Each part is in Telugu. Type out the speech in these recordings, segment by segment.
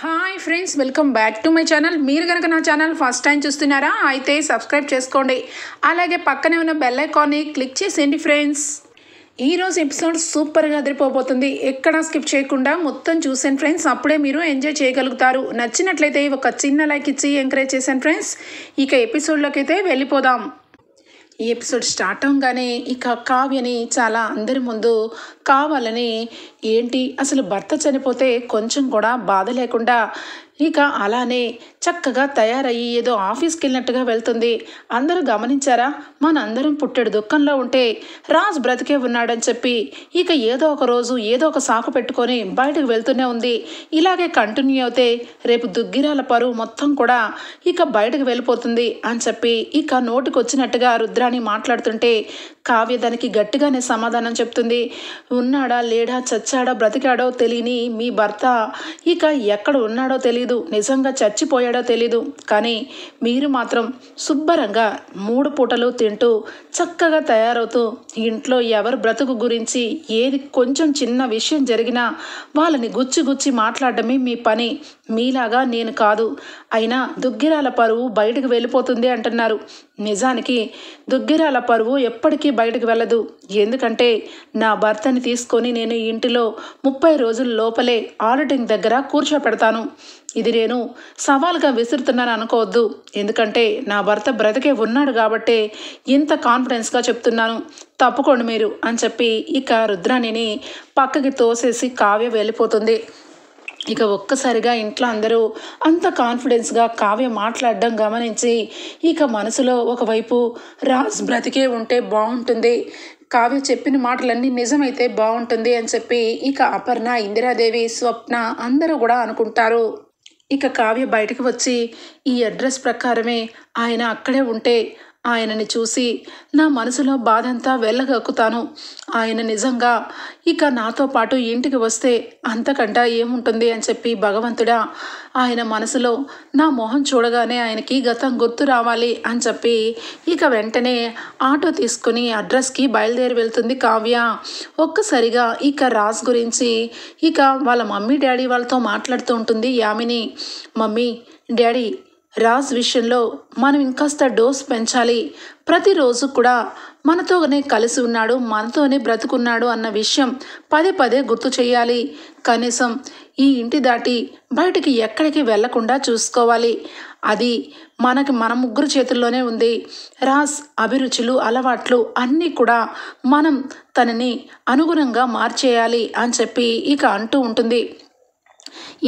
Hi friends, welcome back to my channel. మీరు కనుక నా ఛానల్ ఫస్ట్ టైం చూస్తున్నారా అయితే సబ్స్క్రైబ్ చేసుకోండి. అలాగే పక్కనే ఉన్న బెల్ ఐకాన్ని క్లిక్ చేసేయండి ఫ్రెండ్స్. ఈరోజు ఎపిసోడ్ సూపర్గా అదిరిపోబోతుంది. ఎక్కడా స్కిప్ చేయకుండా మొత్తం చూసాను ఫ్రెండ్స్. అప్పుడే మీరు ఎంజాయ్ చేయగలుగుతారు. నచ్చినట్లయితే ఒక చిన్న లైక్ ఇచ్చి ఎంకరేజ్ చేశాను ఫ్రెండ్స్. ఇక ఎపిసోడ్లోకి అయితే వెళ్ళిపోదాం. ఈ ఎపిసోడ్ స్టార్ట్ అవగానే ఇక కావ్యని చాలా అందరి ముందు కావాలని ఏంటి అసలు భర్త చనిపోతే కొంచెం కూడా బాధ లేకుండా ఇక అలానే చక్కగా తయారయ్యి ఏదో ఆఫీస్కి వెళ్ళినట్టుగా వెళ్తుంది. అందరూ గమనించారా, మనందరం పుట్టెడు దుఃఖంలో ఉంటే రాజ్ బ్రతికే ఉన్నాడని చెప్పి ఇక ఏదో ఒక రోజు ఏదో ఒక సాకు పెట్టుకొని బయటకు వెళ్తూనే ఉంది. ఇలాగే కంటిన్యూ అవుతే రేపు దుగ్గిరాల పరువు మొత్తం కూడా ఇక బయటకు వెళ్ళిపోతుంది అని చెప్పి ఇక నోటికి వచ్చినట్టుగా రుద్రాని మాట్లాడుతుంటే కావ్య దానికి గట్టిగానే సమాధానం చెప్తుంది. ఉన్నాడా లేడా, చచ్చాడో బ్రతికాడో తెలియని మీ భర్త ఇక ఎక్కడ ఉన్నాడో తెలియదు, నిజంగా చచ్చిపోయాడో తెలీదు, కానీ మీరు మాత్రం శుభ్రంగా 3 పూటలు తింటూ చక్కగా తయారవుతూ ఇంట్లో ఎవరు బ్రతుకు గురించి ఏది కొంచెం చిన్న విషయం జరిగినా వాళ్ళని గుచ్చి గుచ్చి మాట్లాడడమే మీ పని. మీలాగా నేను కాదు. అయినా దుగ్గిరాల పరువు బయటకు వెళ్ళిపోతుంది అంటున్నారు. నిజానికి దుగ్గిరాల పరువు ఎప్పటికీ బయటకు వెళ్ళదు. ఎందుకంటే నా భర్తని తీసుకొని నేను ఇంటిలో 30 రోజుల లోపలే ఆడిటింగ్ దగ్గర కూర్చోపెడతాను. ఇది నేను సవాల్గా విసురుతున్నాను అనుకోవద్దు. ఎందుకంటే నా భర్త బ్రతికే ఉన్నాడు కాబట్టే ఇంత కాన్ఫిడెన్స్గా చెప్తున్నాను. తప్పుకోండి మీరు అని చెప్పి ఇక రుద్రాణిని పక్కకి తోసేసి కావ్య వెళ్ళిపోతుంది. ఇక ఒక్కసారిగా ఇంట్లో అందరూ అంత కాన్ఫిడెన్స్గా కావ్య మాట్లాడడం గమనించి ఇక మనసులో ఒకవైపు రాజ్ బ్రతికే ఉంటే బాగుంటుంది, కావ్య చెప్పిన మాటలన్నీ నిజమైతే బాగుంటుంది అని చెప్పి ఇక అపర్ణ, ఇందిరాదేవి, స్వప్న అందరూ కూడా అనుకుంటారు. ఇక కావ్య బయటకు వచ్చి ఈ అడ్రస్ ప్రకారమే ఆయన అక్కడే ఉంటే ఆయనని చూసి నా మనసులో బాధంతా వెళ్ళగక్కుతాను. ఆయన నిజంగా ఇక నాతో పాటు ఇంటికి వస్తే అంతకంటా ఏముంటుంది అని చెప్పి భగవంతుడా ఆయన మనసులో నా మొహం చూడగానే ఆయనకి గతం గుర్తు రావాలి అని చెప్పి ఇక వెంటనే ఆటో తీసుకుని అడ్రస్కి బయలుదేరి వెళ్తుంది కావ్య. ఒక్కసారిగా ఇక రాజ్ గురించి ఇక వాళ్ళ మమ్మీ డాడీ వాళ్ళతో మాట్లాడుతూ ఉంటుంది యామిని. మమ్మీ డాడీ, రాజ్ విషయంలో మనం ఇంకాస్త డోస్ పెంచాలి. ప్రతిరోజు కూడా మనతోనే కలిసి ఉన్నాడు, మనతోనే బ్రతుకున్నాడు అన్న విషయం పదే పదే గుర్తు చేయాలి. కనీసం ఈ ఇంటి దాటి బయటికి ఎక్కడికి వెళ్లకుండా చూసుకోవాలి. అది మన ముగ్గురు చేతుల్లోనే ఉంది. రాజ్ అభిరుచులు, అలవాట్లు అన్నీ కూడా మనం తనని అనుగుణంగా మార్చేయాలి అని చెప్పి ఇక అంటూ ఉంటుంది.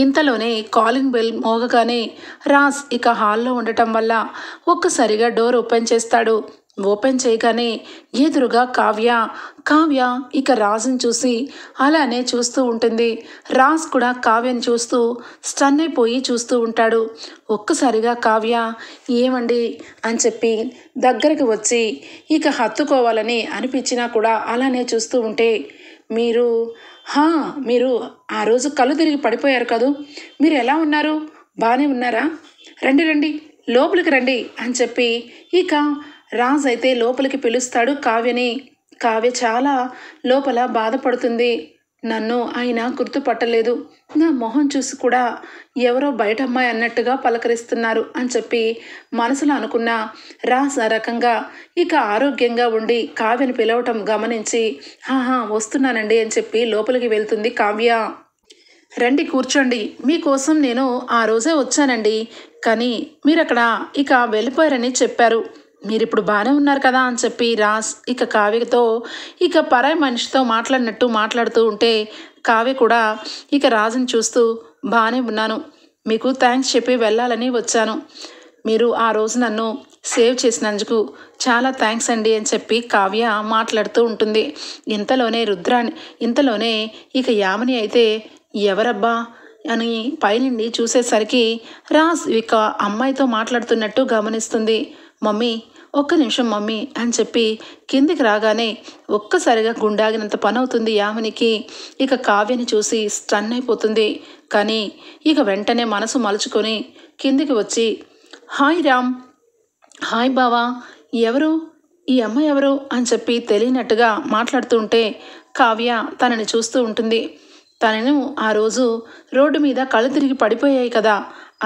ఇంతలోనే కాలింగ్ బెల్ మోగగానే రాజ్ ఇక హాల్లో ఉండటం వల్ల ఒక్కసారిగా డోర్ ఓపెన్ చేస్తాడు. ఓపెన్ చేయగానే ఎదురుగా కావ్య ఇక రాజుని చూసి అలానే చూస్తూ ఉంటుంది. రాజ్ కూడా కావ్యని చూస్తూ స్టన్ అయిపోయి చూస్తూ ఉంటాడు. ఒక్కసారిగా కావ్య ఏమండి అని చెప్పి దగ్గరికి వచ్చి ఇక హత్తుకోవాలని అనిపించినా కూడా అలానే చూస్తూ ఉంటే మీరు ఆ రోజు కళ్ళు తిరిగి పడిపోయారు కదూ, మీరు ఎలా ఉన్నారు, బాగానే ఉన్నారా, రండి రండి లోపలికి రండి అని చెప్పి ఇక రాజ్ అయితే లోపలికి పిలుస్తాడు కావ్యని. కావ్య చాలా లోపల బాధపడుతుంది. నన్ను ఆయన గుర్తుపట్టలేదు, నా మొహం చూసి కూడా ఎవరో బయట అమ్మాయి అన్నట్టుగా పలకరిస్తున్నారు అని చెప్పి మనసులో అనుకున్న రాజ్ ఆ రకంగా ఇక ఆరోగ్యంగా ఉండి కావ్యని పిలవటం గమనించి వస్తున్నానండి అని చెప్పి లోపలికి వెళ్తుంది కావ్య. రండి కూర్చోండి, మీకోసం నేను ఆ రోజే వచ్చానండి, కానీ మీరు అక్కడ ఇక వెళ్ళిపోయారని చెప్పారు. మీరిప్పుడు బాగానే ఉన్నారు కదా అని చెప్పి రాజ్ ఇక కావ్యతో ఇక పరాయి మనిషితో మాట్లాడినట్టు మాట్లాడుతూ ఉంటే కావ్య కూడా ఇక రాజుని చూస్తూ బాగానే ఉన్నాను, మీకు థ్యాంక్స్ చెప్పి వెళ్ళాలని వచ్చాను, మీరు ఆ రోజు నన్ను సేవ్ చేసినందుకు చాలా థ్యాంక్స్ అండి అని చెప్పి కావ్య మాట్లాడుతూ ఉంటుంది. ఇంతలోనే ఇక యామిని అయితే ఎవరబ్బా అని పైనుండి చూసేసరికి రాజ్ ఇక అమ్మాయితో మాట్లాడుతున్నట్టు గమనిస్తుంది. మమ్మీ ఒక్క నిమిషం మమ్మీ అని చెప్పి కిందికి రాగానే ఒక్కసారిగా గుండాగినంత పని అవుతుంది యామినికి. ఇక కావ్యని చూసి స్టన్ అయిపోతుంది. కానీ ఇక వెంటనే మనసు మలుచుకొని కిందికి వచ్చి హాయ్ రామ్, హాయ్ బావా, ఎవరు ఈ అమ్మాయి ఎవరు అని చెప్పి తెలియనట్టుగా మాట్లాడుతూ ఉంటే కావ్య తనని చూస్తూ ఉంటుంది. తనను ఆ రోజు రోడ్డు మీద కళ్ళు తిరిగి పడిపోయాయి కదా,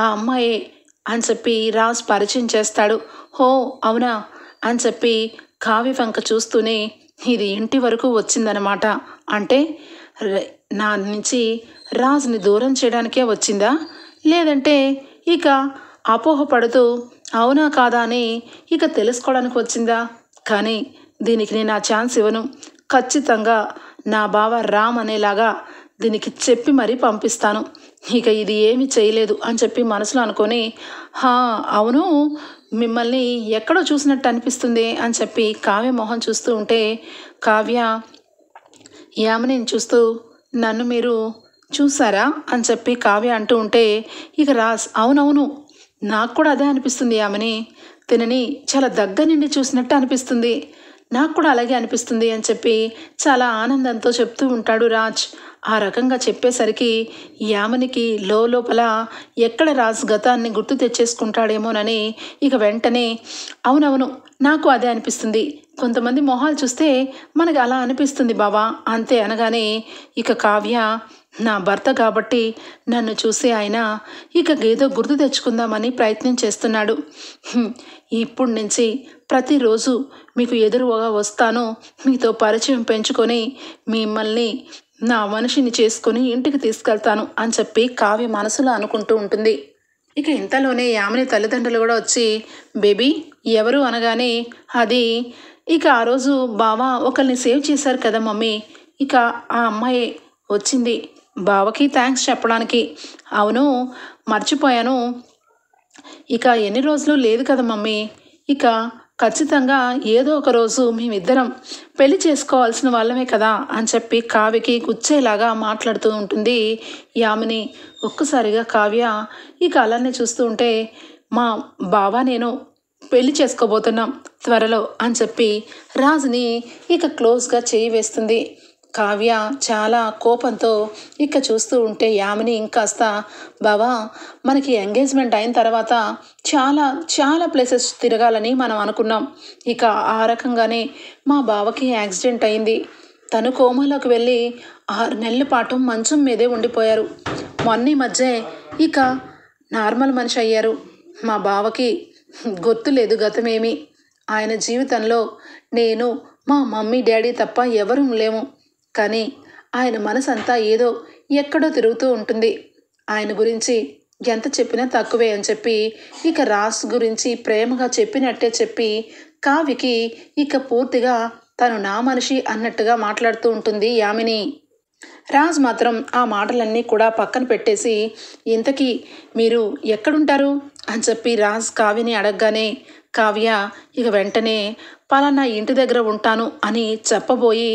ఆ అమ్మాయే అని చెప్పి రాజ్ పరిచయం చేస్తాడు. హో అవునా అని చెప్పి కావ్య వంక చూస్తూనే ఇది ఇంటి వరకు వచ్చిందనమాట. అంటే నా నుంచి రాజ్ని దూరం చేయడానికే వచ్చిందా, లేదంటే ఇక అపోహపడుతూ అవునా కాదా అని ఇక తెలుసుకోవడానికి వచ్చిందా? కానీ దీనికి నేను ఆ ఛాన్స్ ఇవ్వను. ఖచ్చితంగా నా బావ రామ్ అనేలాగా దీనికి చెప్పి మరీ పంపిస్తాను. ఇక ఇది ఏమీ చేయలేదు అని చెప్పి మనసులో అనుకొని, అవును మిమ్మల్ని ఎక్కడో చూసినట్టు అనిపిస్తుంది అని చెప్పి కావ్య మొహం చూస్తూ ఉంటే, కావ్య యామినిని చూస్తూ నన్ను మీరు చూసారా అని చెప్పి కావ్య అంటూ ఉంటే, ఇక రాజ్ అవునవును నాకు కూడా అదే అనిపిస్తుంది యామిని, తినని చాలా దగ్గర నుండి చూసినట్టు అనిపిస్తుంది, నాకు కూడా అలాగే అనిపిస్తుంది అని చెప్పి చాలా ఆనందంతో చెప్తూ ఉంటాడు రాజ్. ఆ రకంగా చెప్పేసరికి యామినికి లోపల ఎక్కడ రాజ్ గతాన్ని గుర్తు తెచ్చేసుకుంటాడేమోనని ఇక వెంటనే అవునవును నాకు అదే అనిపిస్తుంది, కొంతమంది మొహాలు చూస్తే మనకి అలా అనిపిస్తుంది బావా అంతే అనగానే ఇక కావ్య నా భర్త కాబట్టి నన్ను చూసి ఆయన ఇక ఏదో గుర్తు తెచ్చుకుందామని ప్రయత్నం చేస్తున్నాడు. ఇప్పటి నుంచి ప్రతిరోజు మీకు ఎదురుగా వస్తాను, మీతో పరిచయం పెంచుకొని మిమ్మల్ని నా మనిషిని చేసుకొని ఇంటికి తీసుకెళ్తాను అని చెప్పి కావ్య మనసులో అనుకుంటూ ఉంటుంది. ఇక ఇంతలోనే యామిని తల్లిదండ్రులు కూడా వచ్చి బేబీ ఎవరు అనగానే అది ఇక ఆ రోజు బావ ఒకరిని సేవ్ చేశారు కదా మమ్మీ, ఇక ఆ అమ్మాయి వచ్చింది బావకి థ్యాంక్స్ చెప్పడానికి. అవును మర్చిపోయాను, ఇక ఎన్ని రోజులు లేదు కదా మమ్మీ, ఇక ఖచ్చితంగా ఏదో ఒక రోజు మేమిద్దరం పెళ్లి చేసుకోవాల్సిన వాళ్ళమే కదా అని చెప్పి కావ్యకి గుచ్చేలాగా మాట్లాడుతూ ఉంటుంది యామిని. ఒక్కసారిగా కావ్య ఇక అలానే చూస్తూ ఉంటే మా బావ నేను పెళ్లి చేసుకోబోతున్నాం త్వరలో అని చెప్పి రాజుని ఇక క్లోజ్గా చేయి వేస్తుంది. కావ్య చాలా కోపంతో ఇక చూస్తూ ఉంటే యామిని ఇంకాస్త బావా మనకి ఎంగేజ్మెంట్ అయిన తర్వాత చాలా చాలా ప్లేసెస్ తిరగాలని మనం అనుకున్నాం, ఇక ఆ రకంగానే మా బావకి యాక్సిడెంట్ అయింది, తను కోమాలోకి వెళ్ళి 6 నెలల పాటు మంచం మీదే ఉండిపోయారు. మొన్న మధ్య ఇక నార్మల్ మనిషి అయ్యారు. మా బావకి గుర్తులేదు గతమేమి, ఆయన జీవితంలో నేను మా మమ్మీ డాడీ తప్ప ఎవరూ లేము, కానీ ఆయన మనసంతా ఏదో ఎక్కడో తిరుగుతూ ఉంటుంది. ఆయన గురించి ఎంత చెప్పినా తక్కువే అని చెప్పి ఇక రాజ్ గురించి ప్రేమగా చెప్పినట్టే చెప్పి కావ్యకి ఇక పూర్తిగా తను నా మనిషి అన్నట్టుగా మాట్లాడుతూ ఉంటుంది యామిని. రాజ్ మాత్రం ఆ మాటలన్నీ కూడా పక్కన పెట్టేసి ఇంతకీ మీరు ఎక్కడుంటారు అని చెప్పి రాజ్ కావ్యని అడగగానే కావ్య ఇక వెంటనే పలానా ఇంటి దగ్గర ఉంటాను అని చెప్పబోయి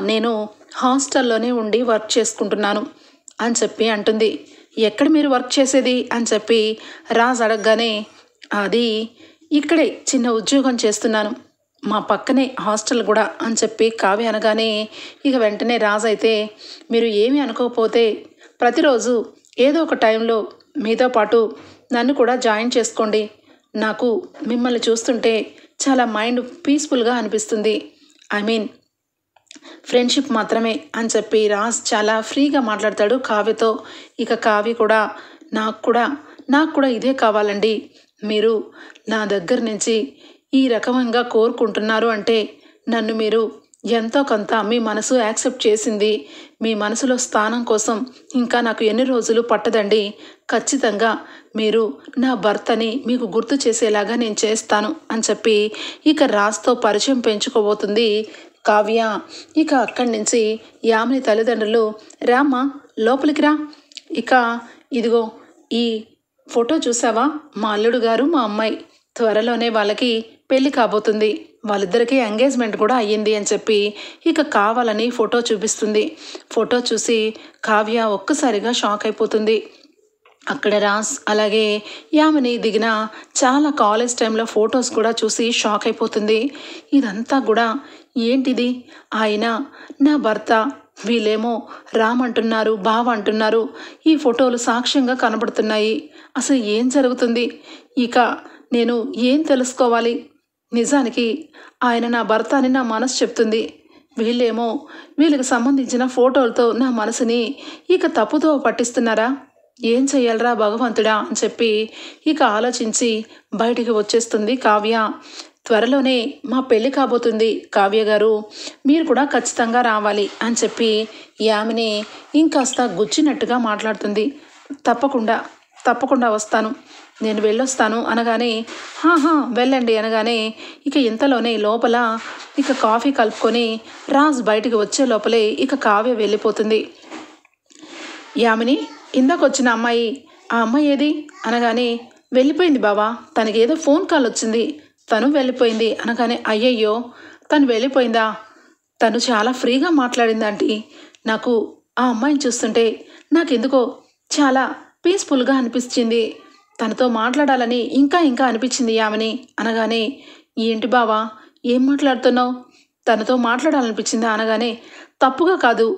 నేను హాస్టల్లోనే ఉండి వర్క్ చేసుకుంటున్నాను అని చెప్పి అంటుంది. ఎక్కడ మీరు వర్క్ చేసేది అని చెప్పి రాజ్ అడగగానే అది ఇక్కడే చిన్న ఉద్యోగం చేస్తున్నాను, మా పక్కనే హాస్టల్ కూడా అని చెప్పి కావ్య అనగానే ఇక వెంటనే రాజ్ అయితే మీరు ఏమీ అనుకోకపోతే ప్రతిరోజు ఏదో ఒక టైంలో మీతో పాటు నన్ను కూడా జాయిన్ చేసుకోండి, నాకు మిమ్మల్ని చూస్తుంటే చాలా మైండ్ పీస్ఫుల్గా అనిపిస్తుంది, ఐ మీన్ ఫ్రెండ్షిప్ మాత్రమే అని చెప్పి రాజ్ చాలా ఫ్రీగా మాట్లాడతాడు కావ్యతో. ఇక కావ్య కూడా నాకు కూడా ఇదే కావాలండి, మీరు నా దగ్గర నుంచి ఈ రకంగా కోరుకుంటున్నారు అంటే నన్ను మీరు ఎంతో కొంత మీ మనసు యాక్సెప్ట్ చేసింది, మీ మనసులో స్థానం కోసం ఇంకా నాకు ఎన్ని రోజులు పట్టదండి, ఖచ్చితంగా మీరు నా భర్తని మీకు గుర్తు చేసేలాగా నేను చేస్తాను అని చెప్పి ఇక రాజ్తో పరిచయం పెంచుకోబోతుంది కావ్య. ఇక అక్కడి నుంచి యామిని తల్లిదండ్రులు రామ్మా లోపలికి రా, ఇక ఇదిగో ఈ ఫోటో చూసావా, మా అల్లుడు గారు మా అమ్మాయి, త్వరలోనే వాళ్ళకి పెళ్ళి కాబోతుంది, వాళ్ళిద్దరికీ ఎంగేజ్మెంట్ కూడా అయ్యింది అని చెప్పి ఇక కావాలని ఫోటో చూపిస్తుంది. ఫోటో చూసి కావ్య ఒక్కసారిగా షాక్ అయిపోతుంది. అక్కడ రాజ్ అలాగే యామిని దిగిన చాలా కాలేజ్ టైంలో ఫొటోస్ కూడా చూసి షాక్ అయిపోతుంది. ఇదంతా కూడా ఏంటిది, ఆయన నా భర్త, వీళ్ళేమో రామ్ అంటున్నారు బావ అంటున్నారు, ఈ ఫోటోలు సాక్ష్యంగా కనబడుతున్నాయి, అసలు ఏం జరుగుతుంది, ఇక నేను ఏం తెలుసుకోవాలి, నిజానికి ఆయన నా భర్త అని నా మనసు చెప్తుంది, వీళ్ళేమో వీళ్ళకి సంబంధించిన ఫోటోలతో నా మనసుని ఇక తప్పుతో పట్టిస్తున్నారా? ఏం చెయ్యాలరా భగవంతుడా అని చెప్పి ఇక ఆలోచించి బయటికి వచ్చేస్తుంది కావ్య. త్వరలోనే మా పెళ్ళి కాబోతుంది కావ్య గారు, మీరు కూడా ఖచ్చితంగా రావాలి అని చెప్పి యామిని ఇంకాస్త గుచ్చినట్టుగా మాట్లాడుతుంది. తప్పకుండా తప్పకుండా వస్తాను, నేను వెళ్ళొస్తాను అనగానే హాహా వెళ్ళండి అనగానే ఇక ఇంతలోనే లోపల ఇక కాఫీ కలుపుకొని రాజ్ బయటికి వచ్చే లోపలే ఇక కావ్య వెళ్ళిపోతుంది. యామిని, ఇందాకొచ్చిన అమ్మాయి, ఆ అమ్మాయి ఏది అనగానే వెళ్ళిపోయింది బావా, తనకి ఏదో ఫోన్ కాల్ వచ్చింది, తను వెళ్ళిపోయింది అనగానే అయ్యయ్యో తను వెళ్ళిపోయిందా? తను చాలా ఫ్రీగా మాట్లాడింది ఆంటీ. నాకు ఆ అమ్మాయిని చూస్తుంటే నాకెందుకో చాలా పీస్ఫుల్గా అనిపించింది, తనతో మాట్లాడాలని ఇంకా ఇంకా అనిపించింది యామిని అనగానే ఏంటి బావా ఏం మాట్లాడుతున్నావు? తనతో మాట్లాడాలనిపించిందా అనగానే తప్పుగా కాదు,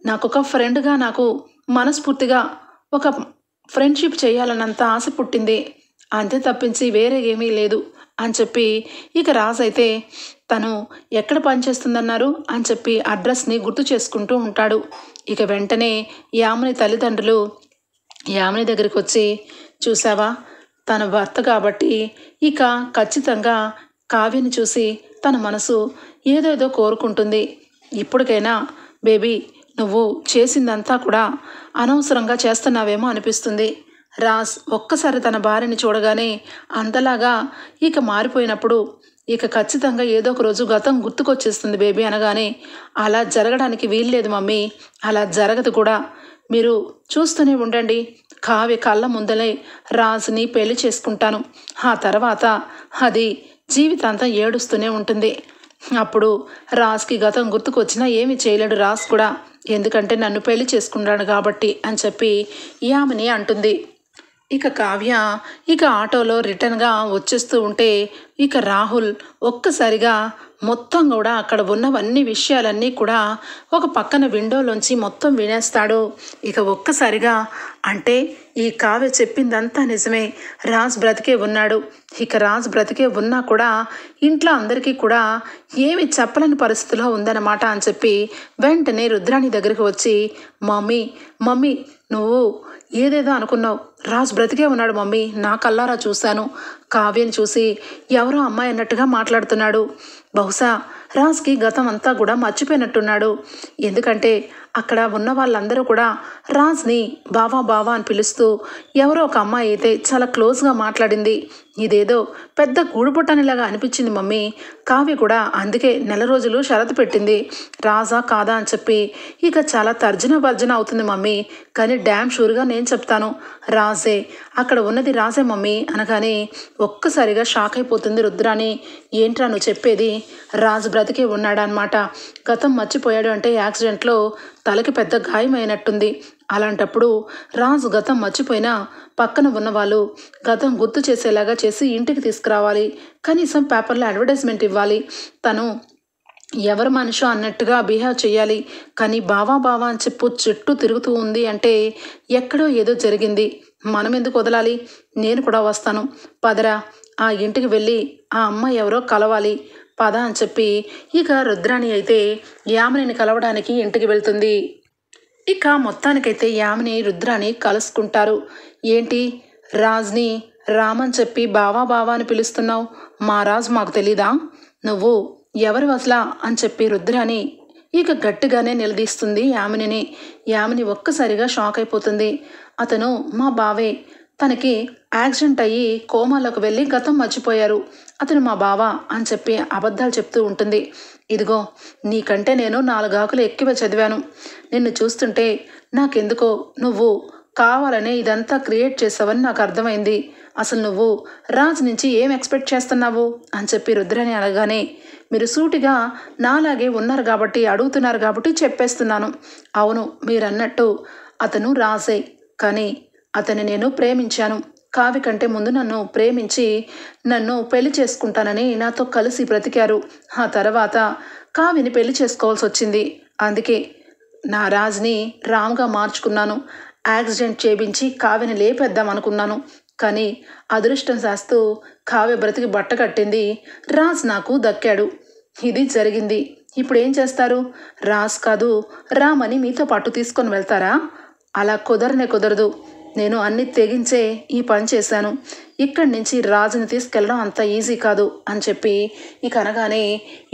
నాకొక ఫ్రెండ్గా నాకు మనస్ఫూర్తిగా ఒక ఫ్రెండ్షిప్ చేయాలన్నంత ఆశ పుట్టింది, అంతే తప్పించి వేరే ఏమీ లేదు అని చెప్పి ఇక రాజ్ అయితే తను ఎక్కడ పనిచేస్తుందన్నారు అని చెప్పి అడ్రస్ని గుర్తు చేసుకుంటూ ఉంటాడు. ఇక వెంటనే యామిని తల్లిదండ్రులు యామిని దగ్గరికి వచ్చి చూసావా, తన భర్త కాబట్టి ఇక ఖచ్చితంగా కావ్యని చూసి తన మనసు ఏదేదో కోరుకుంటుంది. ఇప్పటికైనా బేబీ నువ్వు చేసిందంతా కూడా అనవసరంగా చేస్తున్నావేమో అనిపిస్తుంది. రాజ్ ఒక్కసారి తన భార్యని చూడగానే అంతలాగా ఇక మారిపోయినప్పుడు ఇక ఖచ్చితంగా ఏదో ఒక రోజు గతం గుర్తుకొచ్చేస్తుంది బేబీ అనగానే అలా జరగడానికి వీల్లేదు మమ్మీ, అలా జరగదు కూడా, మీరు చూస్తూనే ఉండండి, కావ్య కళ్ళ ముందలే రాజ్ని పెళ్లి చేసుకుంటాను, ఆ తర్వాత అది జీవితాంతం ఏడుస్తూనే ఉంటుంది. అప్పుడు రాజ్కి గతం గుర్తుకొచ్చినా ఏమి చేయలేడు రాజ్ కూడా, ఎందుకంటే నన్ను పెళ్లి చేసుకున్నాడు కాబట్టి అని చెప్పి యామిని అంటుంది. ఇక కావ్య ఇక ఆటోలో రిటర్న్గా వచ్చేస్తూ ఉంటే ఇక రాహుల్ ఒక్కసారిగా మొత్తం కూడా అక్కడ ఉన్నవన్నీ విషయాలన్నీ కూడా ఒక పక్కన విండోలోంచి మొత్తం వినేస్తాడు. ఇక ఒక్కసారిగా అంటే ఈ కావ్య చెప్పిందంతా నిజమే, రాజ్ బ్రతికే ఉన్నాడు. ఇక రాజ్ బ్రతికే ఉన్నా కూడా ఇంట్లో అందరికీ కూడా ఏమి చెప్పలేని పరిస్థితిలో ఉందన్నమాట అని చెప్పి వెంటనే రుద్రాణి దగ్గరికి వచ్చి మమ్మీ మమ్మీ నువ్వు ఏదేదో అనుకున్నావు, రాజ్ బ్రతికే ఉన్నాడు మమ్మీ, నా కల్లారా చూశాను, కావ్యని చూసి ఎవరో అమ్మాయి అన్నట్టుగా మాట్లాడుతున్నాడు, బహుశా రాజ్కి గతం అంతా కూడా మర్చిపోయినట్టున్నాడు, ఎందుకంటే అక్కడ ఉన్న వాళ్ళందరూ కూడా రాజ్ని బావా బావా అని పిలుస్తూ ఎవరో ఒక అమ్మాయి అయితే చాలా క్లోజ్గా మాట్లాడింది, ఇదేదో పెద్ద గూడుపుట్టనిలాగా అనిపించింది మమ్మీ, కావ్య కూడా అందుకే నెల రోజులు షరతు పెట్టింది రాజా కాదా అని చెప్పి, ఇక చాలా తర్జన భర్జన అవుతుంది మమ్మీ, కానీ డ్యామ్ షూర్గా నేను చెప్తాను రాజే, అక్కడ ఉన్నది రాజే మమ్మీ అనగానే ఒక్కసారిగా షాక్ అయిపోతుంది రుద్రాని. ఏంట్రా నువ్వు చెప్పేది, రాజు బ్రతికే ఉన్నాడనమాట, గతం మర్చిపోయాడు అంటే యాక్సిడెంట్లో తలకి పెద్ద గాయమైనట్టుంది, అలాంటప్పుడు రాజు గతం మర్చిపోయినా పక్కన ఉన్నవాళ్ళు గతం గుర్తు చేసేలాగా చేసి ఇంటికి తీసుకురావాలి, కనీసం పేపర్లో అడ్వర్టైజ్మెంట్ ఇవ్వాలి, తను ఎవరు మనిషో అన్నట్టుగా బిహేవ్ చేయాలి, కానీ బావా బావా అని చెప్పు చుట్టూ తిరుగుతూ ఉంది అంటే ఎక్కడో ఏదో జరిగింది, మనం ఎందుకు వదలాలి, నేను కూడా వస్తాను, పదరా ఆ ఇంటికి వెళ్ళి ఆ అమ్మాయి ఎవరో కలవాలి పద అని చెప్పి ఇక రుద్రాణి అయితే యామినిని కలవడానికి ఇంటికి వెళ్తుంది. ఇక మొత్తానికైతే యామిని రుద్రాని కలుసుకుంటారు. ఏంటి రాజ్ని రామని చెప్పి బావా బావా అని పిలుస్తున్నావు, మా రాజు మాకు తెలీదా, నువ్వు ఎవరు అసలా అని చెప్పి రుద్రాని ఇక గట్టిగానే నిలదీస్తుంది యామినిని. యామిని ఒక్కసారిగా షాక్ అయిపోతుంది. అతను మా బావే, తనకి యాక్సిడెంట్ అయ్యి కోమాలోకి వెళ్ళి గతం మర్చిపోయారు, అతను మా బావ అని చెప్పి అబద్ధాలు చెప్తూ ఉంటుంది. ఇదిగో నీకంటే నేను 4 ఆకులు ఎక్కువ చదివాను, నిన్ను చూస్తుంటే నాకెందుకో నువ్వు కావాలనే ఇదంతా క్రియేట్ చేసావని నాకు అర్థమైంది, అసలు నువ్వు రాజ్ నుంచి ఏం ఎక్స్పెక్ట్ చేస్తున్నావు అని చెప్పి రుద్రాని అనగానే మీరు సూటిగా నాలాగే ఉన్నారు కాబట్టి అడుగుతున్నారు కాబట్టి చెప్పేస్తున్నాను, అవును మీరన్నట్టు అతను రాజే, కానీ అతన్ని నేను ప్రేమించాను, కావ్య కంటే ముందు నన్ను ప్రేమించి నన్ను పెళ్లి చేసుకుంటానని నాతో కలిసి బ్రతికారు, ఆ తర్వాత కావ్యని పెళ్లి చేసుకోవాల్సి వచ్చింది, అందుకే నా రాజ్ని రామ్గా మార్చుకున్నాను, యాక్సిడెంట్ చేయించి కావ్యని లేపేద్దాం అనుకున్నాను, కానీ అదృష్టం శాస్తూ కావ్య బ్రతికి బట్ట కట్టింది, రాజ్ నాకు దక్కాడు, ఇది జరిగింది, ఇప్పుడు ఏం చేస్తారు? రాజ్ కాదు రామని మీతో పాటు తీసుకొని వెళ్తారా? అలా కుదరదు. నేను అన్ని తెగించే ఈ పని చేశాను. ఇక్కడి నుంచి రాజుని తీసుకెళ్ళడం అంత ఈజీ కాదు అని చెప్పి ఇక అనగానే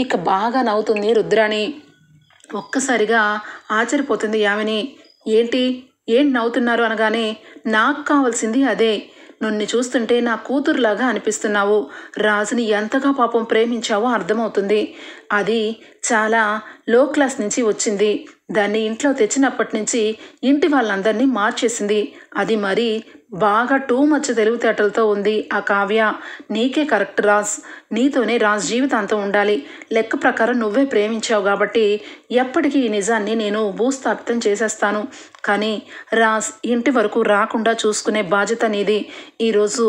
ఇక బాగా నవ్వుతుంది రుద్రాణి. ఒక్కసారిగా ఆశ్చర్యపోతుంది యామిని. ఏంటి నవ్వుతున్నారు అనగానే నాకు కావాల్సింది అదే. నిన్ను చూస్తుంటే నా కూతురులాగా అనిపిస్తున్నావు. రాజుని ఎంతగా పాపం ప్రేమించావో అర్థమవుతుంది. అది చాలా లో క్లాస్ నుంచి వచ్చింది. దాన్ని ఇంట్లో తెచ్చినప్పటి నుంచి ఇంటి వాళ్ళందరినీ మార్చేసింది. అది మరి బాగా టూ మచ్ తెలివితేటలతో ఉంది ఆ కావ్య. నీకే కరెక్ట్ రాజ్. నీతోనే రాజ్ జీవితాంతం ఉండాలి. లెక్క ప్రకారం నువ్వే ప్రేమించావు కాబట్టి ఎప్పటికీ ఈ నిజాన్ని నేను భూస్థాపితం చేసేస్తాను. కానీ రాజ్ ఇంటి వరకు రాకుండా చూసుకునే బాధ్యత నీది. ఈరోజు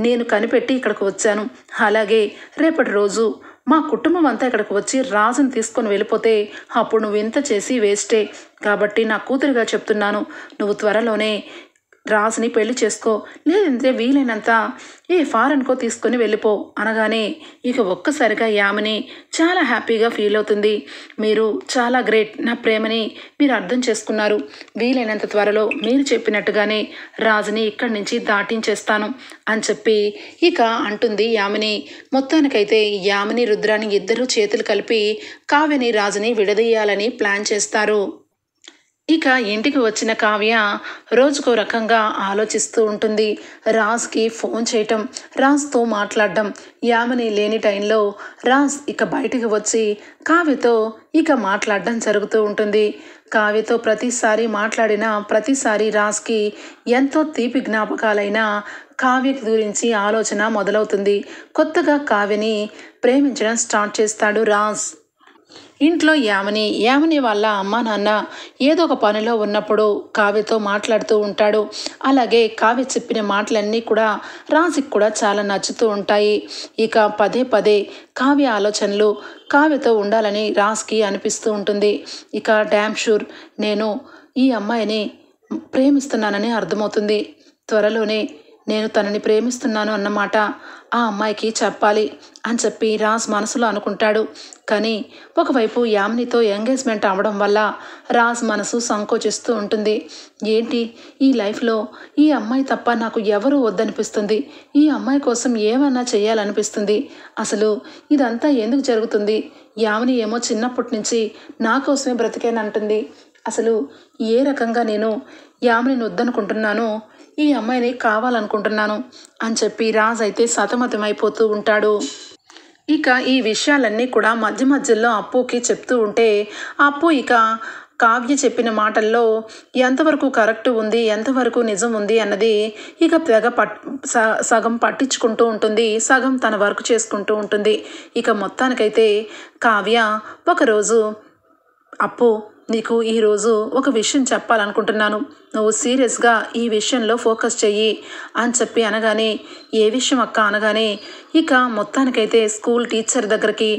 నేను కనిపెట్టి ఇక్కడికి వచ్చాను. అలాగే రేపటి రోజు మా కుటుంబం అంతా ఇక్కడికి వచ్చి రాజుని తీసుకొని వెళ్ళిపోతే అప్పుడు నువ్వు ఇంత చేసి వేస్టే. కాబట్టి నా కూతురుగా చెప్తున్నాను, నువ్వు త్వరలోనే రాజుని పెళ్లి చేసుకో. లేదంటే వీలైనంత ఫారెన్కో తీసుకొని వెళ్ళిపో అనగానే ఇక ఒక్కసారిగా యామిని చాలా హ్యాపీగా ఫీల్ అవుతుంది. మీరు చాలా గ్రేట్. నా ప్రేమని మీరు అర్థం చేసుకున్నారు. వీలైనంత త్వరలో మీరు చెప్పినట్టుగానే రాజుని ఇక్కడి నుంచి దాటించేస్తాను అని చెప్పి ఇక అంటుంది యామిని. మొత్తానికైతే యామిని రుద్రాని ఇద్దరు చేతులు కలిపి కావ్యని రాజుని విడదీయాలని ప్లాన్ చేస్తారు. ఇక ఇంటికి వచ్చిన కావ్య రోజుకో రకంగా ఆలోచిస్తూ ఉంటుంది. రాజ్కి ఫోన్ చేయటం, రాజ్తో మాట్లాడడం, యామిని లేని టైంలో రాజ్ ఇక బయటికి వచ్చి కావ్యతో ఇక మాట్లాడడం జరుగుతూ ఉంటుంది. కావ్యతో ప్రతిసారి మాట్లాడిన ప్రతిసారి రాజ్కి ఎంతో తీపి జ్ఞాపకాలైన కావ్య గురించి ఆలోచన మొదలవుతుంది. కొత్తగా కావ్యని ప్రేమించడం స్టార్ట్ చేస్తాడు రాజ్. ఇంట్లో యామిని వాళ్ళ అమ్మా నాన్న ఏదో ఒక పనిలో ఉన్నప్పుడు కావ్యతో మాట్లాడుతూ ఉంటాడు. అలాగే కావ్య చెప్పిన మాటలన్నీ కూడా రాజుకి కూడా చాలా నచ్చుతూ ఉంటాయి. ఇక పదే పదే కావ్య ఆలోచనలు కావ్యతో ఉండాలని రాజ్కి అనిపిస్తూ ఉంటుంది. ఇక డ్యామ్ షూర్ నేను ఈ అమ్మాయిని ప్రేమిస్తున్నానని అర్థమవుతుంది. త్వరలోనే నేను తనని ప్రేమిస్తున్నాను అన్నమాట ఆ అమ్మాయికి చెప్పాలి అని చెప్పి రాజ్ మనసులో అనుకుంటాడు. కానీ ఒకవైపు యామినితో ఎంగేజ్మెంట్ అవ్వడం వల్ల రాజ్ మనసు సంకోచిస్తూ ఉంటుంది. ఏంటి ఈ లైఫ్లో ఈ అమ్మాయి తప్ప నాకు ఎవరూ వద్దనిపిస్తుంది. ఈ అమ్మాయి కోసం ఏమన్నా చేయాలనిపిస్తుంది. అసలు ఇదంతా ఎందుకు జరుగుతుంది? యామిని ఏమో చిన్నప్పటి నుంచి నా కోసమే బ్రతికేనంటుంది. అసలు ఏ రకంగా నేను యామినిని వద్దనుకుంటున్నానో ఈ అమ్మాయిని కావాలనుకుంటున్నాను అని చెప్పి రాజ్ అయితే సతమతమైపోతూ ఉంటాడు. ఇక ఈ విషయాలన్నీ కూడా మధ్య మధ్యలో అప్పుకి చెప్తూ ఉంటే అప్పు ఇక కావ్య చెప్పిన మాటల్లో ఎంతవరకు కరెక్ట్ ఉంది, ఎంతవరకు నిజం ఉంది అన్నది ఇక తెగ సగం పట్టించుకుంటూ ఉంటుంది, సగం తన వర్క్ చేసుకుంటూ ఉంటుంది. ఇక మొత్తానికైతే కావ్య ఒకరోజు అప్పు నీకు ఈరోజు ఒక విషయం చెప్పాలనుకుంటున్నాను. నువ్వు సీరియస్గా ఈ విషయంలో ఫోకస్ చెయ్యి అని చెప్పి అనగానే ఏ విషయం అక్క అనగానే ఇక మొత్తానికైతే స్కూల్ టీచర్ దగ్గరికి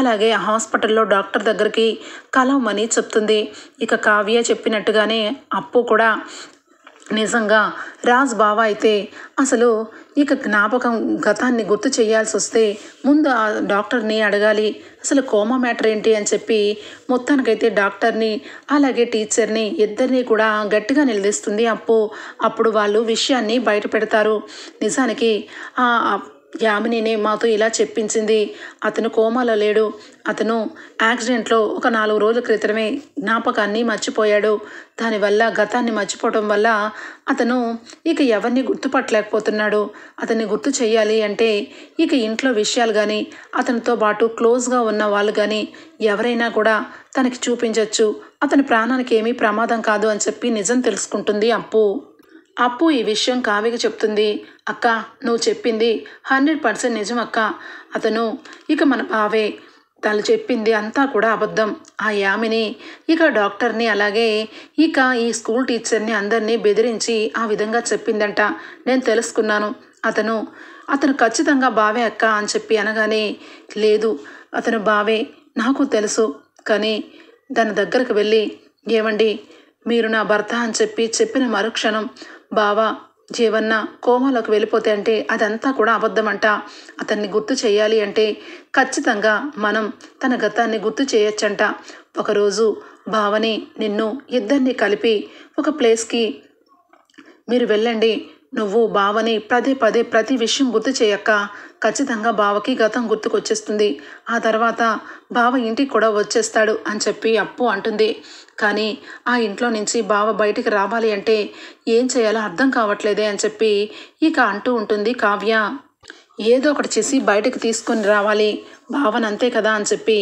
అలాగే హాస్పిటల్లో డాక్టర్ దగ్గరికి కలవమని చెప్తుంది. ఇక కావ్య చెప్పినట్టుగానే అప్పు కూడా నిజంగా రాజ్ బావ అయితే అసలు ఇక జ్ఞాపకం గతాన్ని గుర్తు చేయాల్సి వస్తే ముందు ఆ డాక్టర్ని అడగాలి, అసలు కోమా మ్యాటర్ ఏంటి అని చెప్పి మొత్తానికైతే డాక్టర్ని అలాగే టీచర్ని ఇద్దరిని కూడా గట్టిగా నిలదీస్తుంది అప్పు. అప్పుడు వాళ్ళు విషయాన్ని బయట పెడతారు. నిజానికి యామినినే మాతో ఇలా చెప్పించింది. అతను కోమాలో లేడు. అతను యాక్సిడెంట్లో ఒక 4 రోజుల క్రితమే జ్ఞాపకాన్ని మర్చిపోయాడు. దానివల్ల గతాన్ని మర్చిపోవడం వల్ల అతను ఇక ఎవరిని గుర్తుపట్టలేకపోతున్నాడు. అతన్ని గుర్తు చేయాలి అంటే ఇక ఇంట్లో విషయాలు కానీ అతనితో పాటు క్లోజ్గా ఉన్న వాళ్ళు కానీ ఎవరైనా కూడా తనకి చూపించవచ్చు. అతని ప్రాణానికి ఏమీ ప్రమాదం కాదు అని చెప్పి నిజం తెలుసుకుంటుంది అప్పు ఈ విషయం కావ్యకి చెప్తుంది. అక్క నువ్వు చెప్పింది 100% నిజం అక్క. అతను ఇక మన బావే. తను చెప్పింది అంతా కూడా అబద్ధం. ఆ యామిని ఇక డాక్టర్ని అలాగే ఇక ఈ స్కూల్ టీచర్ని అందరినీ బెదిరించి ఆ విధంగా చెప్పిందంట. నేను తెలుసుకున్నాను. అతను ఖచ్చితంగా బావే అక్క అని చెప్పి అనగానే లేదు అతను బావే నాకు తెలుసు. కానీ దాని దగ్గరకు వెళ్ళి ఏమండి మీరు నా భర్త అని చెప్పిన మరుక్షణం బావా జీవన్న కోమాలోకి వెళ్ళిపోతే అంటే అదంతా కూడా అబద్ధమంట. అతన్ని గుర్తు చేయాలి అంటే ఖచ్చితంగా మనం తన గతాన్ని గుర్తు చేయొచ్చంట. ఒకరోజు భావని నిన్ను ఇద్దరిని కలిపి ఒక ప్లేస్కి మీరు వెళ్ళండి. నువ్వు బావని పదే పదే ప్రతి విషయం గుర్తు చేయక్క. ఖచ్చితంగా బావకి గతం గుర్తుకొచ్చేస్తుంది. ఆ తర్వాత బావ ఇంటికి కూడా వచ్చేస్తాడు అని చెప్పి అప్పు అంటుంది. కానీ ఆ ఇంట్లో నుంచి బావ బయటికి రావాలి అంటే ఏం చేయాలో అర్థం కావట్లేదే అని చెప్పి ఇక అంటూ ఉంటుంది కావ్య. ఏదో ఒకటి చేసి బయటకు తీసుకొని రావాలి భావన, అంతే కదా అని చెప్పి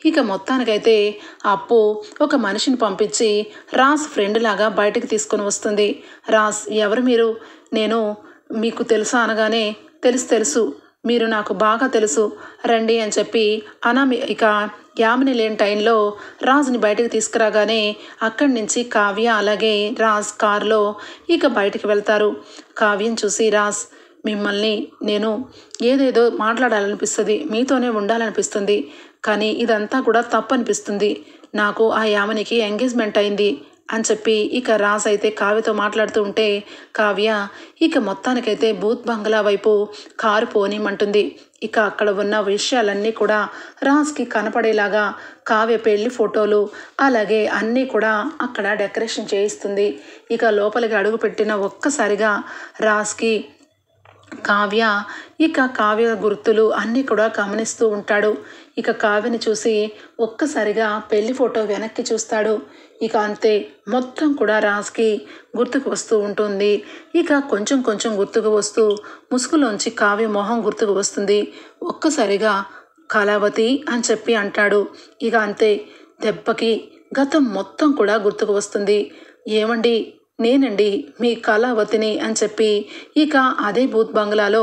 ఇక మొత్తానికైతే అప్పు ఒక మనిషిని పంపించి రాజ్ ఫ్రెండ్ లాగా బయటకు తీసుకొని వస్తుంది. రాజ్, ఎవరు మీరు? నేను మీకు తెలుసా అనగానే తెలుసు మీరు నాకు బాగా తెలుసు, రండి అని చెప్పి ఇక యామిని లేని టైంలో రాజ్ని బయటకు తీసుకురాగానే అక్కడి నుంచి కావ్య అలాగే రాజ్ కారులో ఇక బయటకు వెళ్తారు. కావ్యం చూసి రాజ్, మిమ్మల్ని నేను ఏదేదో మాట్లాడాలనిపిస్తుంది, మీతోనే ఉండాలనిపిస్తుంది, కానీ ఇదంతా కూడా తప్పు అనిపిస్తుంది. నాకు ఆ యామినికి ఎంగేజ్మెంట్ అయింది అని చెప్పి ఇక రాజ్ అయితే కావ్యతో మాట్లాడుతూ ఉంటే కావ్య ఇక మొత్తానికైతే బూత్ బంగ్లా వైపు కారు పోనిమంటుంది. ఇక అక్కడ ఉన్న విషయాలన్నీ కూడా రాజ్కి కనపడేలాగా కావ్య పెళ్లి ఫోటోలు అలాగే అన్నీ కూడా అక్కడ డెకరేషన్ చేయిస్తుంది. ఇక లోపలికి అడుగు పెట్టిన ఒక్కసారిగా రాజ్కి కావ్య గుర్తులు అన్నీ కూడా గమనిస్తూ ఉంటాడు. ఇక కావ్యని చూసి ఒక్కసారిగా పెళ్లి ఫోటో వెనక్కి చూస్తాడు. ఇక అంతే, మొత్తం కూడా రాజ్కి గుర్తుకు వస్తూ ఉంటుంది. ఇక కొంచెం గుర్తుకు వస్తూ ముసుగులోంచి కావ్య మొహం గుర్తుకు వస్తుంది. ఒక్కసారిగా కళావతి అని చెప్పి అంటాడు. ఇక అంతే, దెబ్బకి గతం మొత్తం కూడా గుర్తుకు వస్తుంది. ఏమండి, నేనండి మీ కళావతిని అని చెప్పి ఇక అదే బూత్ బంగ్లాలో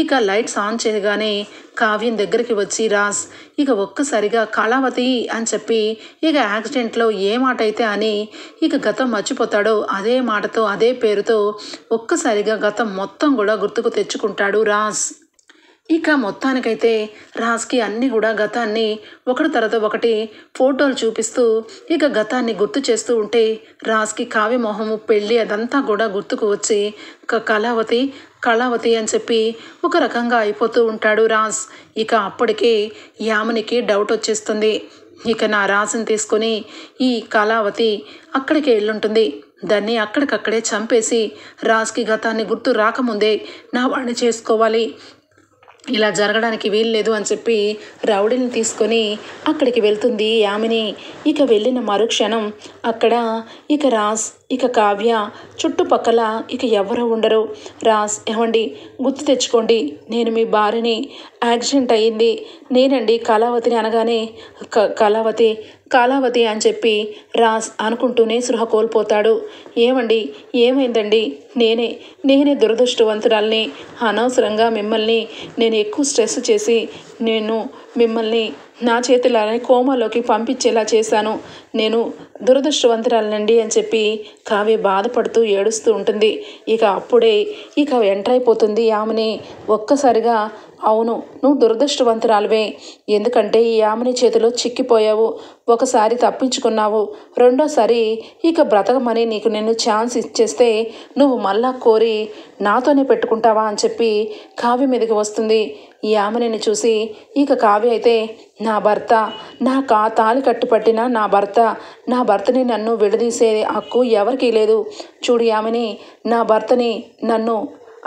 ఇక లైట్స్ ఆన్ చేయగానే కావ్యం దగ్గరికి వచ్చి రాజ్ ఇక ఒక్కసారిగా కళావతి అని చెప్పి ఇక యాక్సిడెంట్లో ఏ మాట అయితే అని ఇక గతం మర్చిపోతాడో అదే మాటతో అదే పేరుతో ఒక్కసారిగా గతం మొత్తం కూడా గుర్తుకు తెచ్చుకుంటాడు రాజ్. ఇక మొత్తానికైతే రాజ్కి అన్నీ కూడా గతాన్ని ఒకటి తర్వాత ఒకటి ఫోటోలు చూపిస్తూ ఇక గతాన్ని గుర్తు చేస్తూ ఉంటే రాజ్కి కావ్య మొహము పెళ్ళి అదంతా కూడా గుర్తుకు వచ్చి కళావతి అని చెప్పి ఒక రకంగా అయిపోతూ ఉంటాడు రాజ్. ఇక అప్పటికే యామినికి డౌట్ వచ్చేస్తుంది. ఇక నా రాజుని తీసుకొని ఈ కళావతి అక్కడికి వెళ్ళుంటుంది. దాన్ని అక్కడికక్కడే చంపేసి రాజ్కి గతాన్ని గుర్తు రాకముందే నా వాడిని చేసుకోవాలి, ఇలా జరగడానికి వీల్లేదు అని చెప్పి రౌడీని తీసుకొని అక్కడికి వెళ్తుంది యామిని. ఇక వెళ్ళిన మరుక్షణం అక్కడ ఇక రాజ్ ఇక కావ్య చుట్టుపక్కల ఇక ఎవరో ఉండరు. రాజ్, ఏమండి గుర్తు తెచ్చుకోండి, నేను మీ భార్యని, యాక్సిడెంట్ అయ్యింది నేనండి కళావతిని అనగానే కళావతి అని చెప్పి రాజ్ అనుకుంటూనే సృహ కోల్పోతాడు. ఏమండి ఏమైందండి? నేనే దురదృష్టవంతురాల్ని. అనవసరంగా మిమ్మల్ని నేను ఎక్కువ స్ట్రెస్ చేసి నేను మిమ్మల్ని నా చేతులని కోమాలోకి పంపించేలా చేశాను. నేను దురదృష్టవంతురాలనండి అని చెప్పి కావ్య బాధపడుతూ ఏడుస్తూ ఉంటుంది. ఇక అప్పుడే ఇక ఎంటర్ అయిపోతుంది యామిని. ఒక్కసారిగా అవును, నువ్వు దురదృష్టవంతురాలువే, ఎందుకంటే ఈ యామిని చేతిలో చిక్కిపోయావు. ఒకసారి తప్పించుకున్నావు, రెండోసారి ఇక బ్రతకమని నేను ఛాన్స్ ఇచ్చేస్తే నువ్వు మళ్ళా కోరి నాతోనే పెట్టుకుంటావా అని చెప్పి కావ్య మీదకి వస్తుంది. ఈ యామినిని చూసి ఇక కావ్య అయితే నా భర్త, తాళి కట్టుపట్టిన నా భర్తని నన్ను విడదీసే హక్కు ఎవరికీ లేదు. చూడు యామిని, నా భర్తని నన్ను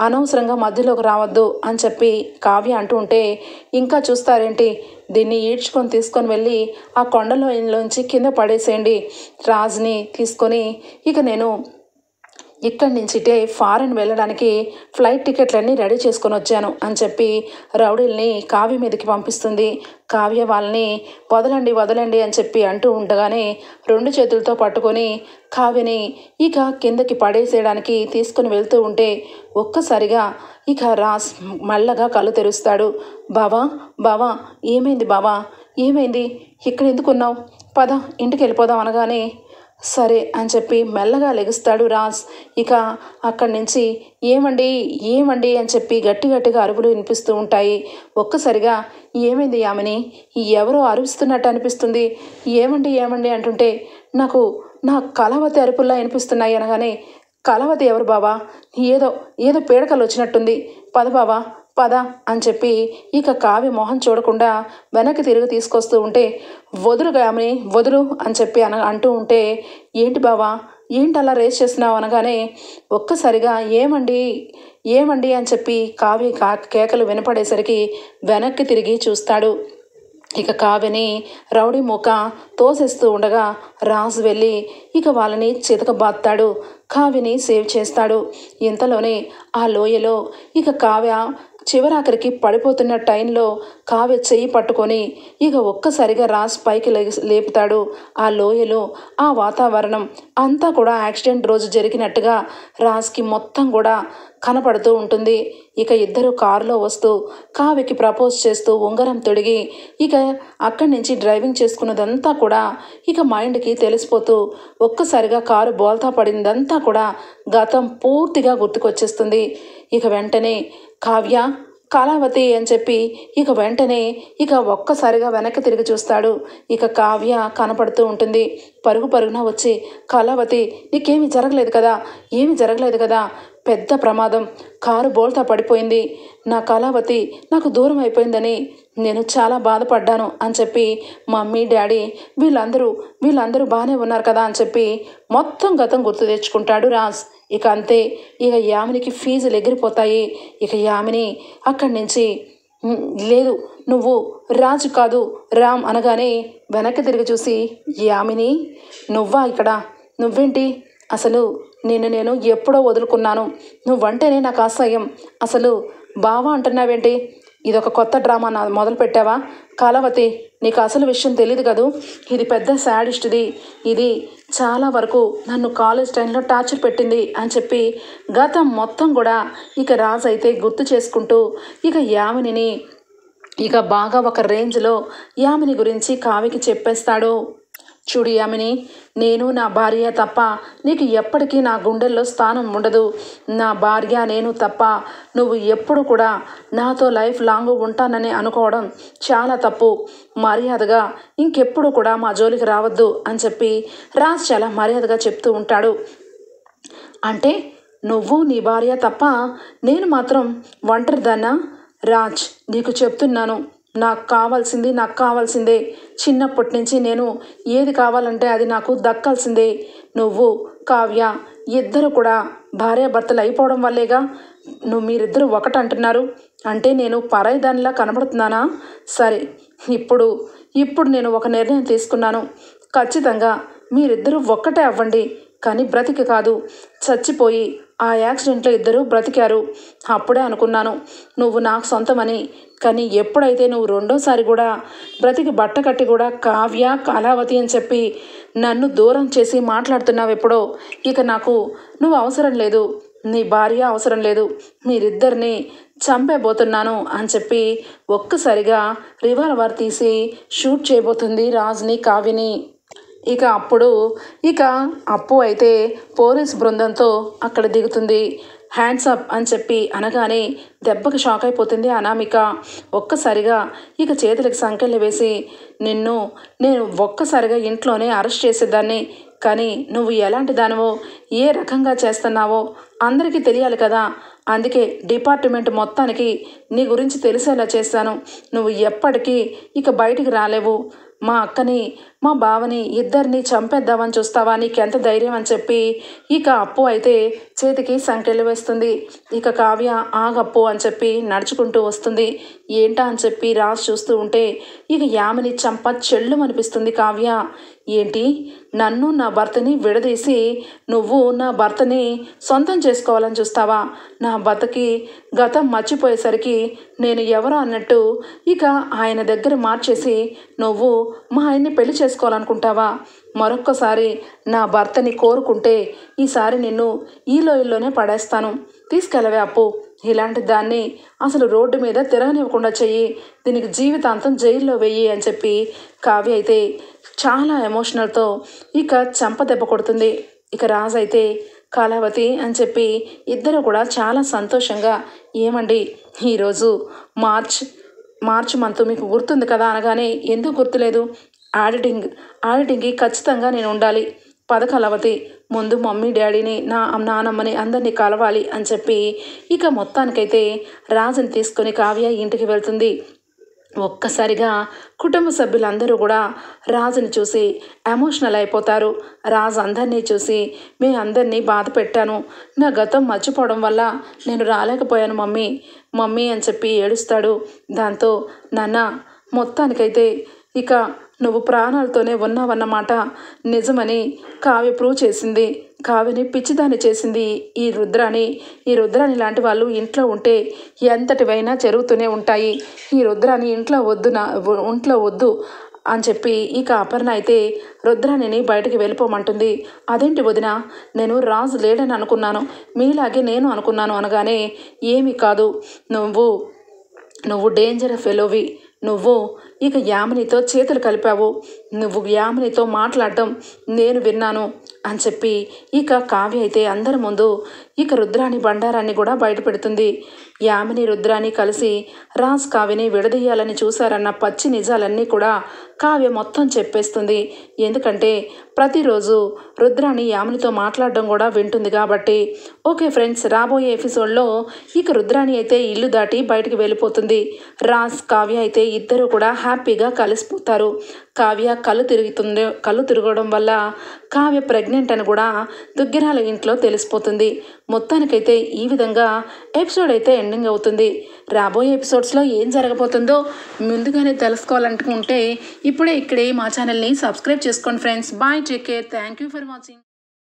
అనవసరంగా మధ్యలోకి రావద్దు అని చెప్పి కావ్య అంటూ ఉంటే ఇంకా చూస్తారేంటి, దీన్ని ఈడ్చుకొని తీసుకొని వెళ్ళి ఆ కొండలోంచి కింద పడేసేయండి. రాజ్ని తీసుకొని ఇక నేను ఇక్కడి నుంచి ఫారెన్ వెళ్ళడానికి ఫ్లైట్ టికెట్లన్నీ రెడీ చేసుకొని వచ్చాను అని చెప్పి రౌడీల్ని కావ్య మీదకి పంపిస్తుంది. కావ్య వాళ్ళని వదలండి అని చెప్పి అంటూ ఉండగానే రెండు చేతులతో పట్టుకొని కావ్యని ఇక కిందకి పడేసేయడానికి తీసుకుని వెళ్తూ ఉంటే ఒక్కసారిగా ఇక రాజ్ మళ్ళగా కళ్ళు తెరుస్తాడు. బావా ఏమైంది బావా, ఏమైంది, ఇక్కడ ఎందుకున్నావు, పద ఇంటికి వెళ్ళిపోదాం అనగానే సరే అని చెప్పి మెల్లగా లెగుస్తాడు రాజ్. ఇక అక్కడి నుంచి ఏమండి అని చెప్పి గట్టిగా అరుపులు వినిపిస్తూ ఉంటాయి. ఒక్కసారిగా ఏమైంది యామిని, ఎవరో అరుస్తున్నట్టు అనిపిస్తుంది, ఏమండి అంటుంటే నాకు నా కళావతి అరుపుల్లా వినిపిస్తున్నాయి అనగానే కళావతి ఎవరు బావా? ఏదో ఏదో పీడకలు వచ్చినట్టుంది. పద బావా పద అని చెప్పి ఇక కావ్య మొహం చూడకుండా వెనక్కి తిరిగి తీసుకొస్తూ ఉంటే, వదులు గామిని వదులు అని చెప్పి అంటూ ఉంటే, ఏంటి బావా ఏంటి అలా రేస్ చేస్తున్నావు అనగానే ఒక్కసారిగా ఏమండి ఏమండి అని చెప్పి కావ్య కేకలు వినపడేసరికి వెనక్కి తిరిగి చూస్తాడు. ఇక కావ్యని రౌడీ మూక తోసేస్తూ ఉండగా రాజు వెళ్ళి ఇక వాళ్ళని చితకబాత్తాడు. కావ్యని సేవ్ చేస్తాడు. ఇంతలోనే ఆ లోయలో ఇక కావ్య చివరాఖరికి పడిపోతున్న టైంలో కావ్య చెయ్యి పట్టుకొని ఇక ఒక్కసారిగా రాజ్ పైకి లేపుతాడు. ఆ లోయలో ఆ వాతావరణం అంతా కూడా యాక్సిడెంట్ రోజు జరిగినట్టుగా రాజ్కి మొత్తం కూడా కనపడుతూ ఉంటుంది. ఇక ఇద్దరు కారులో వస్తూ కావ్యకి ప్రపోజ్ చేస్తూ ఉంగరం తొడిగి ఇక అక్కడి నుంచి డ్రైవింగ్ చేసుకున్నదంతా కూడా ఇక మైండ్కి తెలిసిపోతూ ఒక్కసారిగా కారు బోల్తా పడిందంతా కూడా గతం పూర్తిగా గుర్తుకొచ్చేస్తుంది. ఇక వెంటనే కావ్య కళావతి అని చెప్పి ఇక వెంటనే ఇక ఒక్కసారిగా వెనక్కి తిరిగి చూస్తాడు. ఇక కావ్య కనపడుతూ ఉంటుంది. పరుగున వచ్చి, కళావతి నీకేమీ జరగలేదు కదా, ఏమీ జరగలేదు కదా, పెద్ద ప్రమాదం, కారు బోల్తా పడిపోయింది, నా కళావతి నాకు దూరం అయిపోయిందని నేను చాలా బాధపడ్డాను అని చెప్పి మమ్మీ డాడీ వీళ్ళందరూ బాగానే ఉన్నారు కదా అని చెప్పి మొత్తం గతం గుర్తు తెచ్చుకుంటాడు రాజ్. ఇక అంతే, ఇక యామినికి ఫీజులు ఎగిరిపోతాయి. ఇక యామిని అక్కడి నుంచి లేదు నువ్వు రాజు కాదు రామ్ అనగానే వెనక్కి తిరిగి చూసి, యామిని నువ్వా ఇక్కడ, నువ్వేంటి, అసలు నేను ఎప్పుడో వదులుకున్నాను, నువ్వంటేనే నాకు అసహ్యం, అసలు బావా అంటున్నావేంటి, ఇదొక కొత్త డ్రామా మొదలు పెట్టావా, కళావతి నీకు అసలు విషయం తెలియదు కదూ, ఇది పెద్ద శాడిస్ట్ది, ఇది చాలా వరకు నన్ను కాలేజ్ టైంలో టార్చర్ పెట్టింది అని చెప్పి గతం మొత్తం కూడా ఇక రాజు అయితే గుర్తు చేసుకుంటూ ఇక యామినిని ఇక బాగా ఒక రేంజ్లో యామిని గురించి కావ్యకి చెప్పేస్తాడు. చూడు యామిని, నేను నా భార్య తప్ప నీకు ఎప్పటికీ నా గుండెల్లో స్థానం ఉండదు. నా భార్య నేను తప్ప నువ్వు ఎప్పుడు కూడా నాతో లైఫ్ లాంగ్ ఉంటానని అనుకోవడం చాలా తప్పు. మర్యాదగా ఇంకెప్పుడు కూడా మా జోలికి రావద్దు అని చెప్పి రాజ్ చాలా మర్యాదగా చెప్తూ ఉంటాడు. అంటే నువ్వు నీ భార్య తప్ప నేను మాత్రం ఒంటరిదాన్నా? రాజ్ నీకు చెప్తున్నాను, నాకు కావాల్సిందే, చిన్నప్పటి నుంచి నేను ఏది కావాలంటే అది నాకు దక్కాల్సిందే. నువ్వు కావ్య ఇద్దరు కూడా భార్యాభర్తలు అయిపోవడం వల్లేగా మీరిద్దరూ ఒకటంటున్నారు. అంటే నేను పరాయి దానిలా కనబడుతున్నానా? సరే, ఇప్పుడు నేను ఒక నిర్ణయం తీసుకున్నాను. ఖచ్చితంగా మీరిద్దరూ ఒక్కటే అవ్వండి, కానీ బ్రతికి కాదు, చచ్చిపోయి ఆ యాక్సిడెంట్లో ఇద్దరు బ్రతికారు. అప్పుడే అనుకున్నాను నువ్వు నాకు సొంతమని. కానీ ఎప్పుడైతే నువ్వు రెండోసారి కూడా బ్రతికి బట్ట కట్టి కూడా కావ్య కళావతి అని చెప్పి నన్ను దూరం చేసి మాట్లాడుతున్నావు ఎప్పుడో, ఇక నాకు నువ్వు అవసరం లేదు, నీ భార్య అవసరం లేదు, మీరిద్దరిని చంపేబోతున్నాను అని చెప్పి ఒక్కసారిగా రివాల్వర్ తీసి షూట్ చేయబోతుంది రాజ్ని కావ్యని. ఇక అప్పుడు అప్పు అయితే పోలీస్ బృందంతో అక్కడ దిగుతుంది. హ్యాండ్స్ అప్ అని చెప్పి అనగానే దెబ్బకి షాక్ అయిపోతుంది అనామిక. ఒక్కసారిగా ఇక చేతులకు సంకెళ్ళు వేసి, నేను ఒక్కసారిగా ఇంట్లోనే అరెస్ట్ చేసేదాన్ని, కానీ నువ్వు ఎలాంటి దానివో ఏ రకంగా చేస్తున్నావో అందరికీ తెలియాలి కదా, అందుకే డిపార్ట్మెంట్ మొత్తానికి నీ గురించి తెలిసేలా చేశాను. నువ్వు ఎప్పటికీ ఇక బయటికి రాలేవు. మా అక్కని మా బావని ఇద్దరిని చంపేద్దామని చూస్తావా, నీకెంత ధైర్యం అని చెప్పి ఇక అప్పు అయితే చేతికి సంకెళ్ళు వేస్తుంది. ఇక కావ్య ఆగప్పు అని చెప్పి నడుచుకుంటూ వస్తుంది. ఏంటా అని చెప్పి రాజు చూస్తూ ఉంటే ఇక యామిని చంప చెల్లు అనిపిస్తుంది కావ్య. ఏంటి, నన్ను నా భర్తని విడదీసి నువ్వు నా భర్తని సొంతం చేసుకోవాలని చూస్తావా? నా భర్తకి గతం మర్చిపోయేసరికి నేను ఎవరో అన్నట్టు ఇక ఆయన దగ్గర మార్చేసి నువ్వు మా ఆయన్ని పెళ్లి చేసుకోవాలనుకుంటావా? మరొక్కసారి నా భర్తని కోరుకుంటే ఈసారి నిన్ను ఈ లోయల్లోనే పడేస్తాను. తీసుకెళ్ళవే అప్పు, ఇలాంటి దాన్ని అసలు రోడ్డు మీద తిరగనివ్వకుండా చెయ్యి, దీనికి జీవితాంతం జైల్లో వెయ్యి అని చెప్పి కావ్య అయితే చాలా ఎమోషనల్తో ఇక చెంప దెబ్బ కొడుతుంది. ఇక రాజు అయితే కళావతి అని చెప్పి ఇద్దరు కూడా చాలా సంతోషంగా, ఏమండి ఈరోజు మార్చ్ మంత్ మీకు గుర్తుంది కదా అనగానే, ఎందుకు గుర్తులేదు, ఆడిటింగ్కి ఖచ్చితంగా నేను ఉండాలి, పద కళావతి ముందు మమ్మీ డాడీని నానమ్మని అందరినీ కలవాలి అని చెప్పి ఇక మొత్తానికైతే రాజుని తీసుకొని కావ్య ఇంటికి వెళ్తుంది. ఒక్కసారిగా కుటుంబ సభ్యులందరూ కూడా రాజుని చూసి ఎమోషనల్ అయిపోతారు. రాజు అందరినీ చూసి మీ అందరినీ బాధ పెట్టాను, నా గతం మర్చిపోవడం వల్ల నేను రాలేకపోయాను మమ్మీ అని చెప్పి ఏడుస్తాడు. దాంతో నాన్న మొత్తానికైతే ఇక నువ్వు ప్రాణాలతోనే ఉన్నావన్నమాట నిజమని కావ్య ప్రూవ్ చేసింది. కావ్యని పిచ్చిదాన్ని చేసింది ఈ రుద్రాని లాంటి వాళ్ళు ఇంట్లో ఉంటే ఎంతటివైనా జరుగుతూనే ఉంటాయి. ఈ రుద్రాని ఇంట్లో వద్దు అని చెప్పి ఇక అపర్ణ అయితే రుద్రాణిని బయటికి వెళ్ళిపోమంటుంది. అదేంటి వదిన, నేను రాజు లేడని అనుకున్నాను, మీలాగే నేను అనుకున్నాను అనగానే ఏమీ కాదు, నువ్వు డేంజర్ ఫెలోవి, నువ్వు ఇక యామినితో చేతులు కలిపావు, నువ్వు యామినితో మాట్లాడటం నేను విన్నాను అని చెప్పి ఇక కావ్య అయితే అందరి ముందు ఇక రుద్రాని బండారాన్ని కూడా బయటపెడుతుంది. యామిని రుద్రాని కలిసి రాజ్ కావ్యని విడదీయాలని చూశారన్న పచ్చి నిజాలన్నీ కూడా కావ్య మొత్తం చెప్పేస్తుంది. ఎందుకంటే ప్రతిరోజు రుద్రాని యామినితో మాట్లాడడం కూడా వింటుంది కాబట్టి. ఓకే ఫ్రెండ్స్, రాబోయే ఎపిసోడ్లో ఇక రుద్రాని అయితే ఇల్లు దాటి బయటికి వెళ్ళిపోతుంది. రాజ్ కావ్య అయితే ఇద్దరు కూడా హ్యాపీగా కలిసిపోతారు. కావ్య కళ్ళు తిరగడం వల్ల కావ్య ప్రెగ్నెంట్ అని కూడా దుగ్గిరాల ఇంట్లో తెలిసిపోతుంది. మొత్తానికైతే ఈ విధంగా ఎపిసోడ్ అయితే ఎండింగ్ అవుతుంది. రాబోయే ఎపిసోడ్స్లో ఏం జరగబోతుందో ముందుగానే తెలుసుకోవాలనుకుంటే ఇప్పుడే ఇక్కడే మా ఛానల్ని సబ్స్క్రైబ్ చేసుకోండి friends. Bye, take care, thank you for watching.